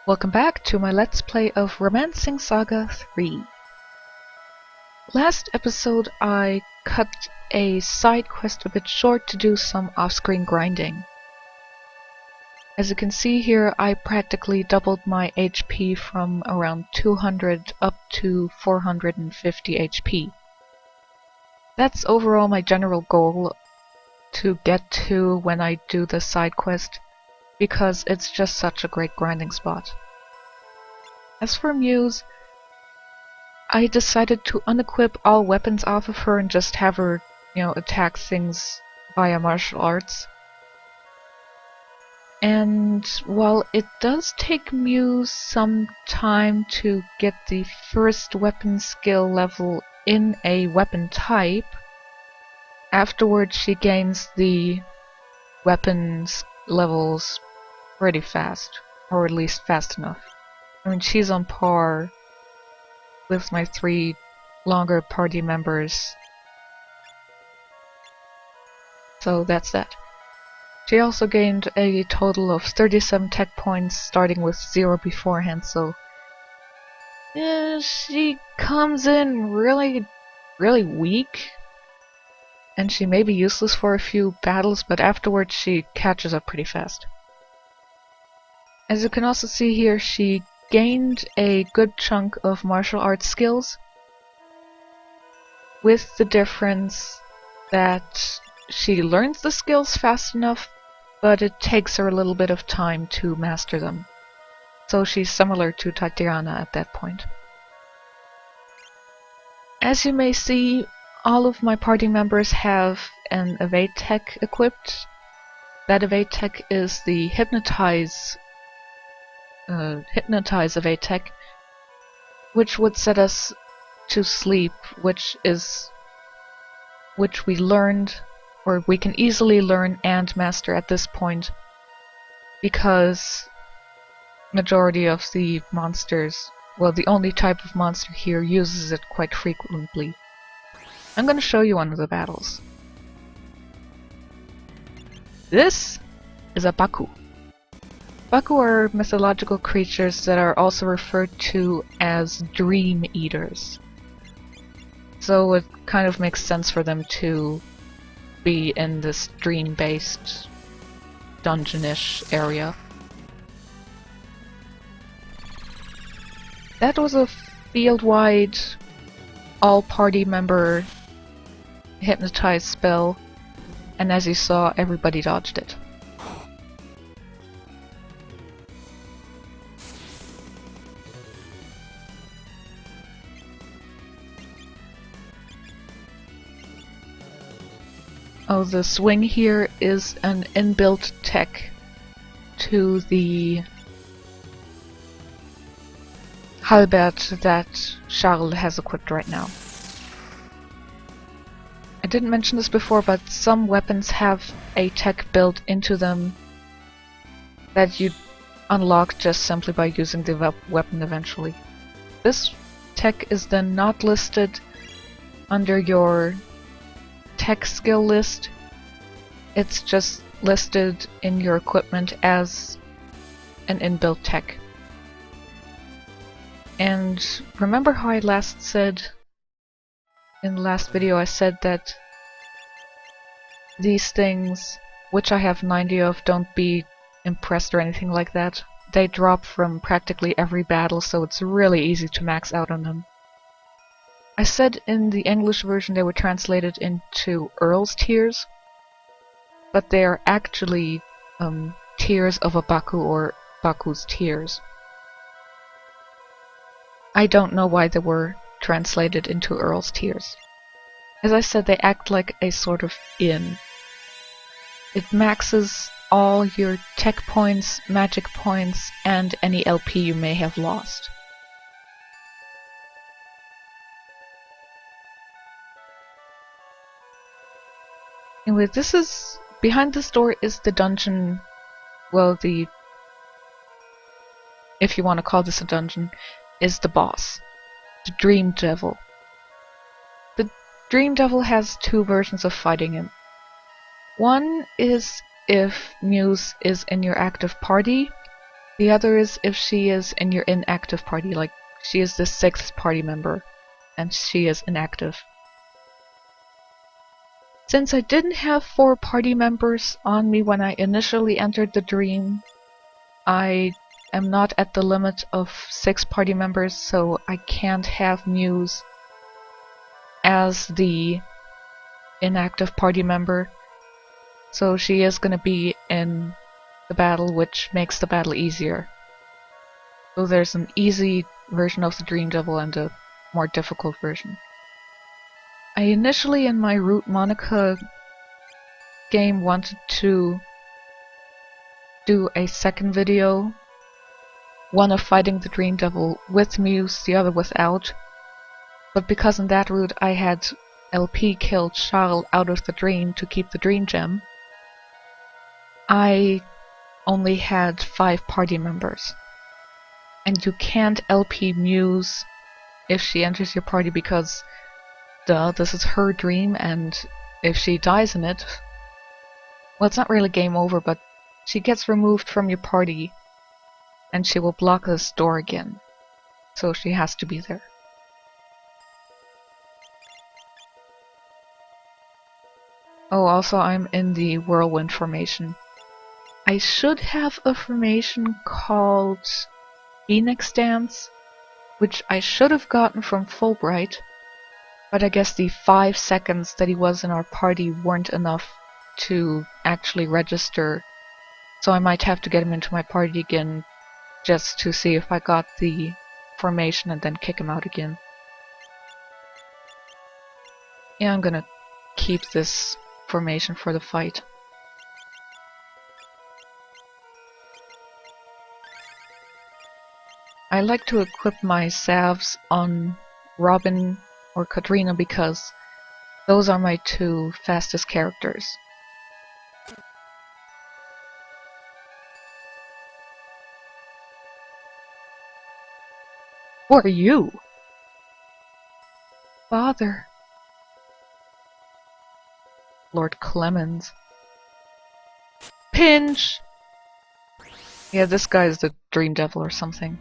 Welcome back to my Let's Play of Romancing Saga 3. Last episode I cut a side quest a bit short to do some off-screen grinding. As you can see here, I practically doubled my HP from around 200 up to 450 HP. That's overall my general goal to get to when I do the side quest, because it's just such a great grinding spot. As for Muse, I decided to unequip all weapons off of her and just have her, attack things via martial arts. And while it does take Muse some time to get the first weapon skill level in a weapon type, afterwards she gains the weapons levels pretty fast, or at least fast enough. I mean, she's on par with my 3 longer party members. So that's that. She also gained a total of 37 tech points, starting with 0 beforehand, so she comes in really weak, and she may be useless for a few battles, but afterwards she catches up pretty fast. As you can also see here, she gained a good chunk of martial arts skills, with the difference that she learns the skills fast enough, but it takes her a little bit of time to master them. So she's similar to Katarina at that point. As you may see, all of my party members have an evade tech equipped. That evade tech is the hypnotize evade tech, which would set us to sleep, which we learned, or we can easily learn and master at this point, because majority of the monsters, well, the only type of monster here uses it quite frequently. I'm going to show you one of the battles. This is a Baku. Baku are mythological creatures that are also referred to as dream eaters. So it kind of makes sense for them to be in this dream-based dungeon-ish area. That was a field-wide all-party member hypnotize spell, and as you saw, everybody dodged it. Oh, the swing here is an inbuilt tech to the halberd that Charles has equipped right now. I didn't mention this before, but some weapons have a tech built into them that you unlock just simply by using the weapon eventually. This tech is then not listed under your tech skill list. It's just listed in your equipment as an inbuilt tech. And remember how I last said, in the last video I said that these things, which I have 90 of, don't be impressed or anything like that. They drop from practically every battle, so it's really easy to max out on them. I said in the English version they were translated into Earl's Tears, but they are actually Tears of a Baku, or Baku's Tears. I don't know why they were translated into Earl's Tears. As I said, they act like a sort of inn. It maxes all your tech points, magic points, and any LP you may have lost. Anyway, behind this door is the dungeon, well, if you want to call this a dungeon, is the boss, the Dream Devil. The Dream Devil has 2 versions of fighting him. One is if Muse is in your active party, The other is if she is in your inactive party, like she is the 6th party member, and she is inactive. Since I didn't have 4 party members on me when I initially entered the dream, I am not at the limit of 6 party members, so I can't have Muse as the inactive party member. So she is gonna be in the battle, which makes the battle easier. So there's an easy version of the Dream Devil and a more difficult version. I initially in my Root Monica game wanted to do a second video, one of fighting the Dream Devil with Muse, the other without, but because in that route I had LP killed Charles out of the dream to keep the Dream Gem, I only had 5 party members. And you can't LP Muse if she enters your party because, duh, this is her dream, and if she dies in it, well, it's not really game over, but she gets removed from your party and she will block this door again. So she has to be there. Oh, also I'm in the Whirlwind formation. I should have a formation called Phoenix Dance, which I should have gotten from Fulbright, but I guess the 5 seconds that he was in our party weren't enough to actually register, so I might have to get him into my party again just to see if I got the formation and then kick him out again. Yeah, I'm gonna keep this formation for the fight. I like to equip my salves on Robin or Katarina because those are my 2 fastest characters. Who are you? Father. Lord Clemens. Pinch! Yeah, this guy is the Dream Devil or something.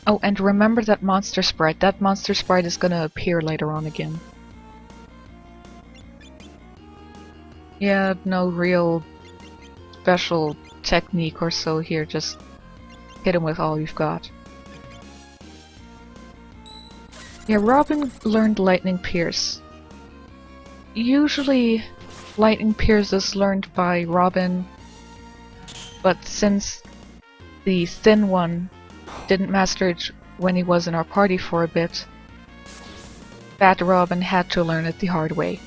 Oh, and remember that monster sprite. That monster sprite is gonna appear later on again. Yeah, no real special technique or so here, just hit him with all you've got. Yeah, Robin learned Lightning Pierce. Usually, Lightning Pierce is learned by Robin, but since the thin one didn't master it when he was in our party for a bit, Fat Robin had to learn it the hard way.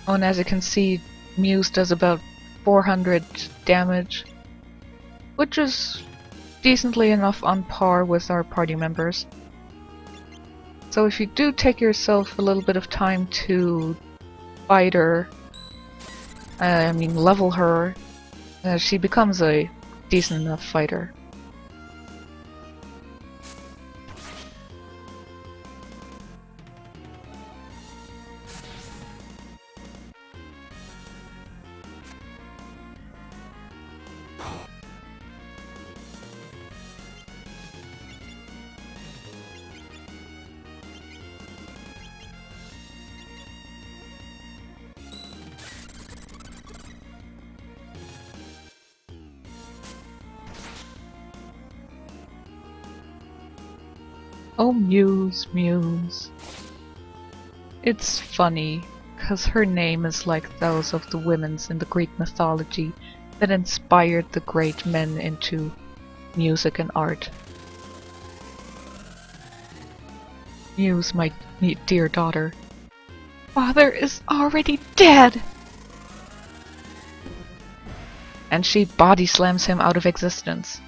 Oh, and as you can see, Muse does about 400 damage, which is decently enough on par with our party members. So if you do take yourself a little bit of time to fight her, level her, she becomes a decent enough fighter. Oh, Muse, Muse. It's funny, cause her name is like those of the women's in the Greek mythology that inspired the great men into music and art. Muse, my dear daughter. Father is already dead! And she body slams him out of existence.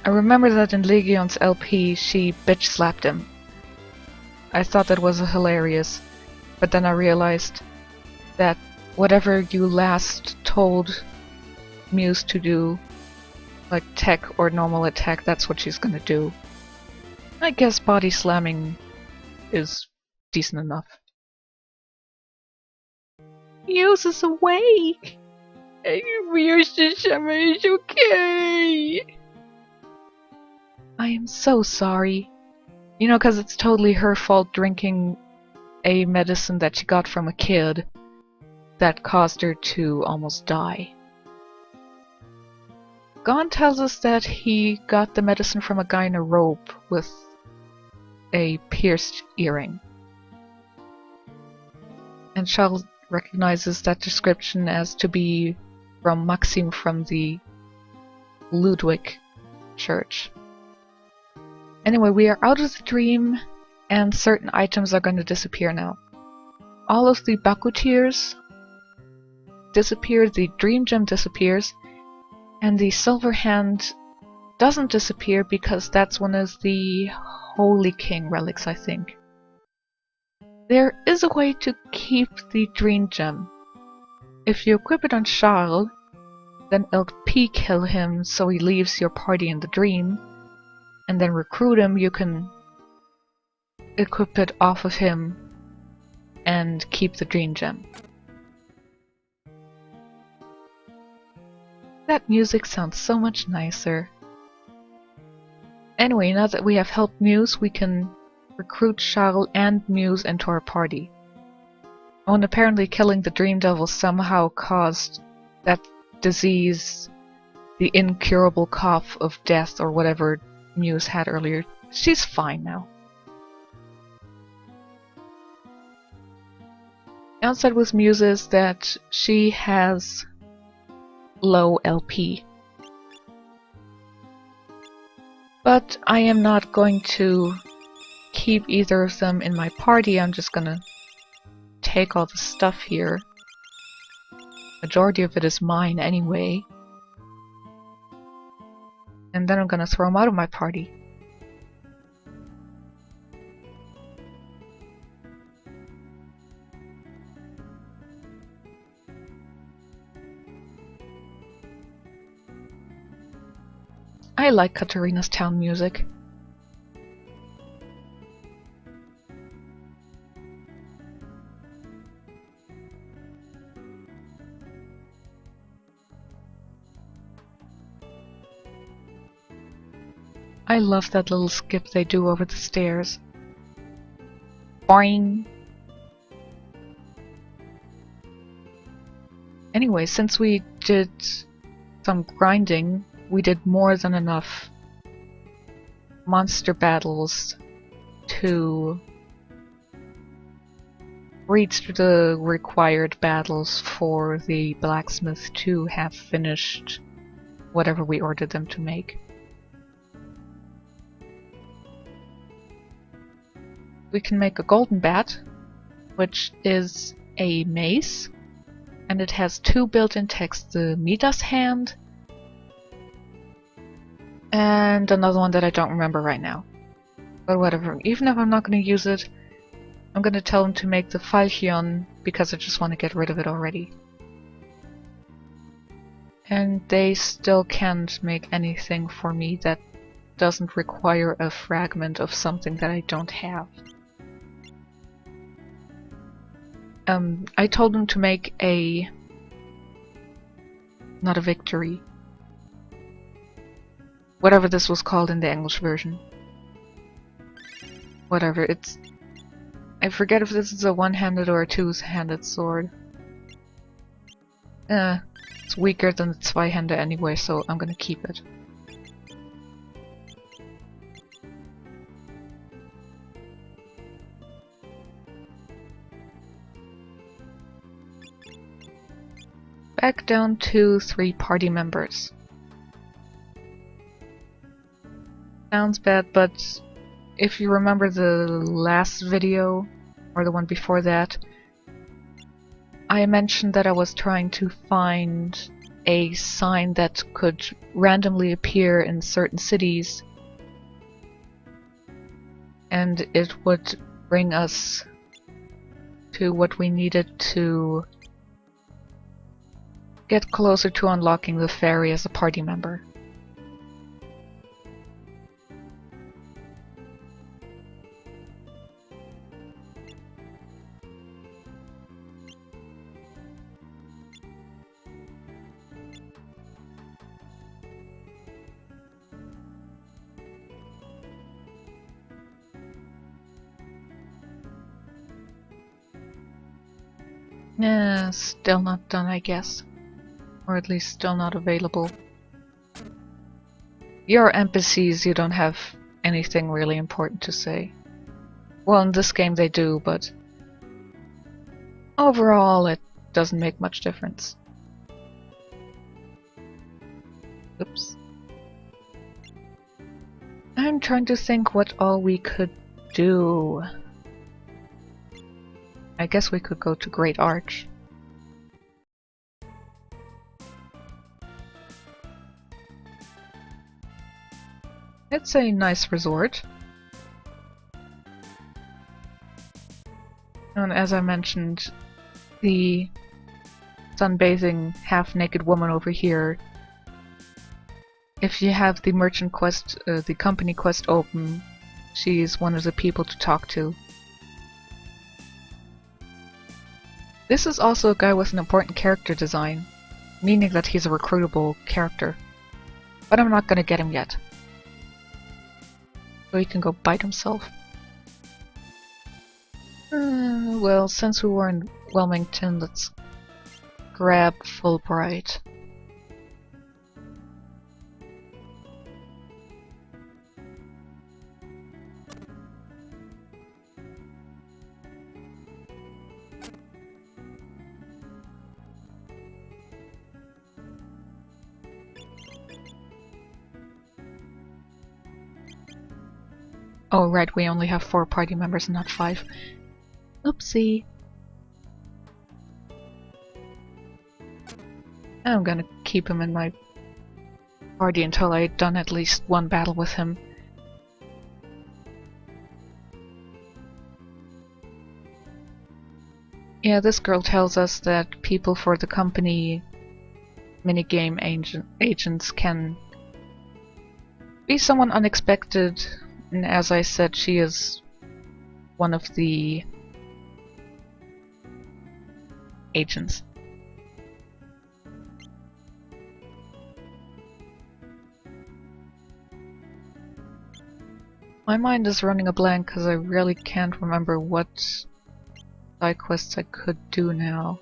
I remember that in Legion's LP she bitch slapped him. I thought that was hilarious, but then I realized that whatever you last told Muse to do, like tech or normal attack, that's what she's gonna do. I guess body slamming is decent enough. Muse is awake! Muse is okay! I am so sorry. You know, because it's totally her fault drinking a medicine that she got from a kid that caused her to almost die. Gon tells us that he got the medicine from a guy in a robe with a pierced earring. And Charles recognizes that description as to be from Maxim from the Ludwig church. Anyway, we are out of the dream, and certain items are going to disappear now. All of the Baku tears disappear, the dream gem disappears, and the silver hand doesn't disappear because that's one of the Holy King relics, I think. There is a way to keep the dream gem. If you equip it on Charles, then LP kill him so he leaves your party in the dream, and then recruit him. You can equip it off of him and keep the dream gem. That music sounds so much nicer. Anyway, now that we have helped Muse, we can recruit Charles and Muse into our party. Oh, and apparently killing the Dream Devil somehow caused that disease, the incurable cough of death or whatever Muse had earlier. She's fine now. Downside with Muse is that she has low LP. But I am not going to keep either of them in my party. I'm just gonna take all the stuff here. Majority of it is mine anyway. And then I'm gonna throw them out of my party. I like Katarina's town music. I love that little skip they do over the stairs. Boing! Anyway, since we did some grinding, we did more than enough monster battles to reach the required battles for the blacksmith to have finished whatever we ordered them to make. We can make a golden bat, which is a mace, and it has two built-in texts, the Midas hand and another one that I don't remember right now. But whatever, even if I'm not going to use it, I'm going to tell them to make the Falchion because I just want to get rid of it already. And they still can't make anything for me that doesn't require a fragment of something that I don't have. I told them to make a... not a victory. Whatever this was called in the English version. Whatever, it's... I forget if this is a one-handed or a two-handed sword. It's weaker than the Zweihander anyway, so I'm gonna keep it. Back down to 3 party members. Sounds bad, but if you remember the last video, or the one before that, I mentioned that I was trying to find a sign that could randomly appear in certain cities, and it would bring us to what we needed to get closer to unlocking the fairy as a party member. Yeah, still not done, I guess. Or at least still not available. Your NPCs, you don't have anything really important to say. Well, in this game they do, but overall it doesn't make much difference. Oops. I'm trying to think what all we could do. I guess we could go to Great Arch. It's a nice resort. And as I mentioned, the sunbathing half-naked woman over here, if you have the merchant quest, the company quest open, she's one of the people to talk to. This is also a guy with an important character design, meaning that he's a recruitable character. But I'm not gonna get him yet. So he can go bite himself. Well, since we were in Wilmington, let's grab Fulbright. Oh right, we only have 4 party members and not 5. Oopsie. I'm gonna keep him in my party until I've done at least one battle with him. Yeah, this girl tells us that people for the company minigame agents can be someone unexpected, and as I said, she is one of the agents. My mind is running a blank because I really can't remember what side quests I could do now.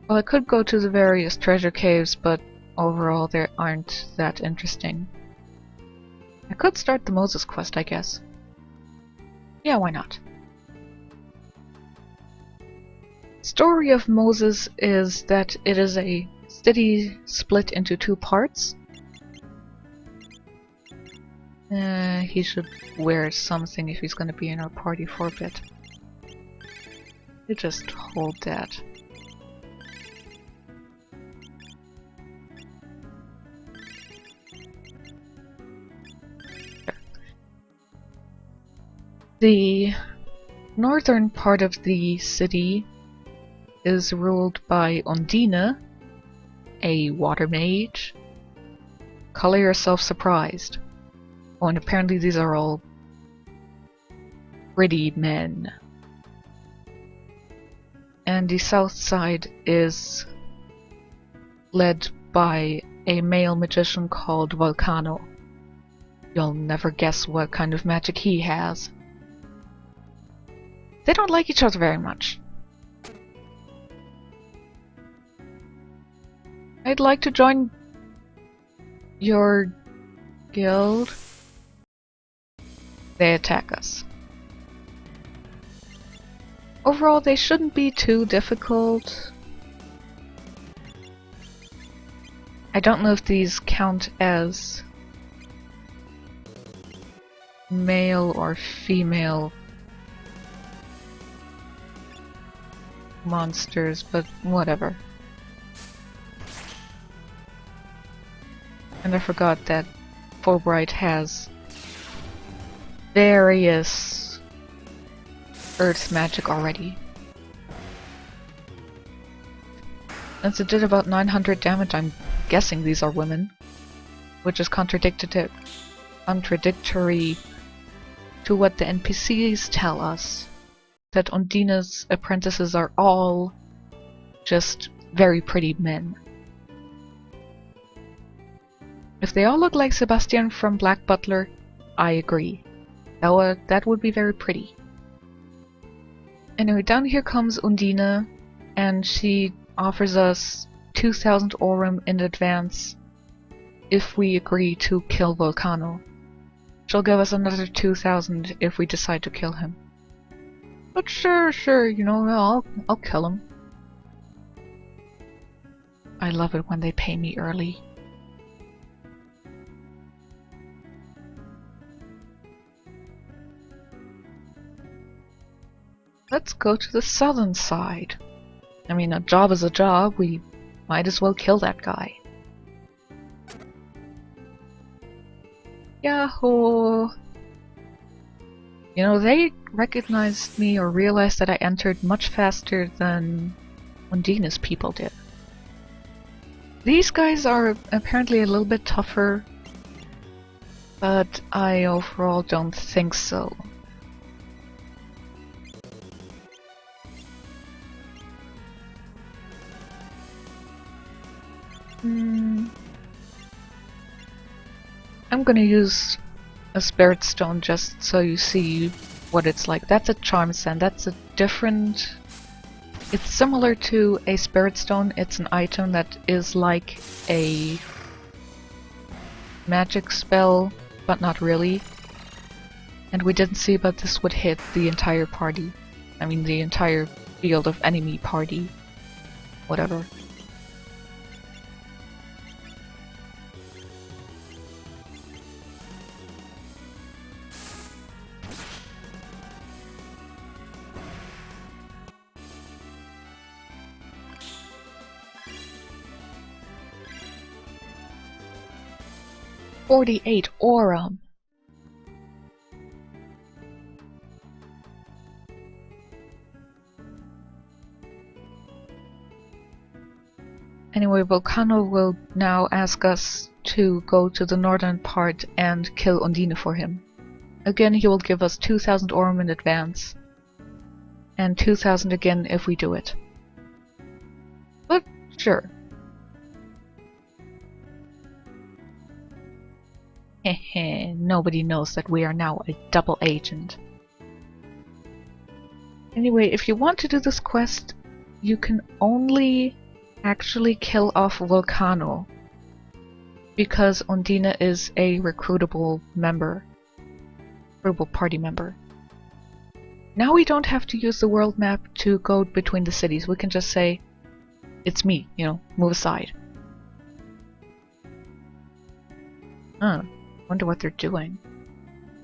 Well, I could go to the various treasure caves, but overall they aren't that interesting. I could start the Moses quest, I guess. Yeah, why not? Story of Moses is that it is a city split into 2 parts. He should wear something if he's gonna be in our party for a bit. You just hold that. The northern part of the city is ruled by Undine, a water mage. Color yourself surprised. Oh, and apparently these are all pretty men. And the south side is led by a male magician called Volcano. You'll never guess what kind of magic he has. They don't like each other very much. I'd like to join your guild. They attack us. Overall, they shouldn't be too difficult. I don't know if these count as male or female monsters, but whatever. And I forgot that Fulbright has various earth magic already. Since it did about 900 damage, I'm guessing these are women, which is contradictory to what the NPCs tell us, that Undine's apprentices are all just very pretty men. If they all look like Sebastian from Black Butler, I agree. That would be very pretty. Anyway, down here comes Undine, and she offers us 2,000 aurum in advance if we agree to kill Volcano. She'll give us another 2,000 if we decide to kill him. But sure, you know, I'll kill him. I love it when they pay me early. Let's go to the southern side. I mean, a job is a job, we might as well kill that guy. Yahoo! You know, they recognized me or realized that I entered much faster than Undine's people did. These guys are apparently a little bit tougher, but I overall don't think so. I'm gonna use a spirit stone just so you see what it's like. That's a charm sand. That's a different... It's similar to a spirit stone. It's an item that is like a magic spell, but not really. And we didn't see, but this would hit the entire party. I mean, the entire field of enemy party. Whatever. $48 aurum. Anyway, Volcano will now ask us to go to the northern part and kill Undine for him. Again, he will give us 2,000 aurum in advance, and 2,000 again if we do it. But sure. Hehe, nobody knows that we are now a double agent. Anyway, if you want to do this quest, you can only actually kill off Volcano, because Undine is a recruitable member. Recruitable party member. Now we don't have to use the world map to go between the cities. We can just say, it's me, you know, move aside. Wonder what they're doing.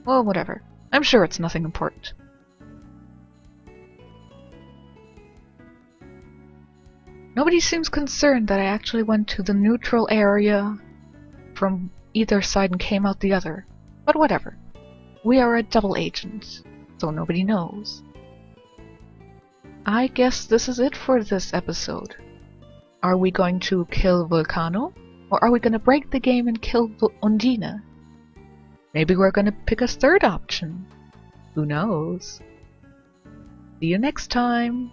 Well, whatever. I'm sure it's nothing important. Nobody seems concerned that I actually went to the neutral area from either side and came out the other. But whatever. We are a double agent, so nobody knows. I guess this is it for this episode. Are we going to kill Volcano? Or are we going to break the game and kill Undine? Maybe we're going to pick a third option. Who knows? See you next time!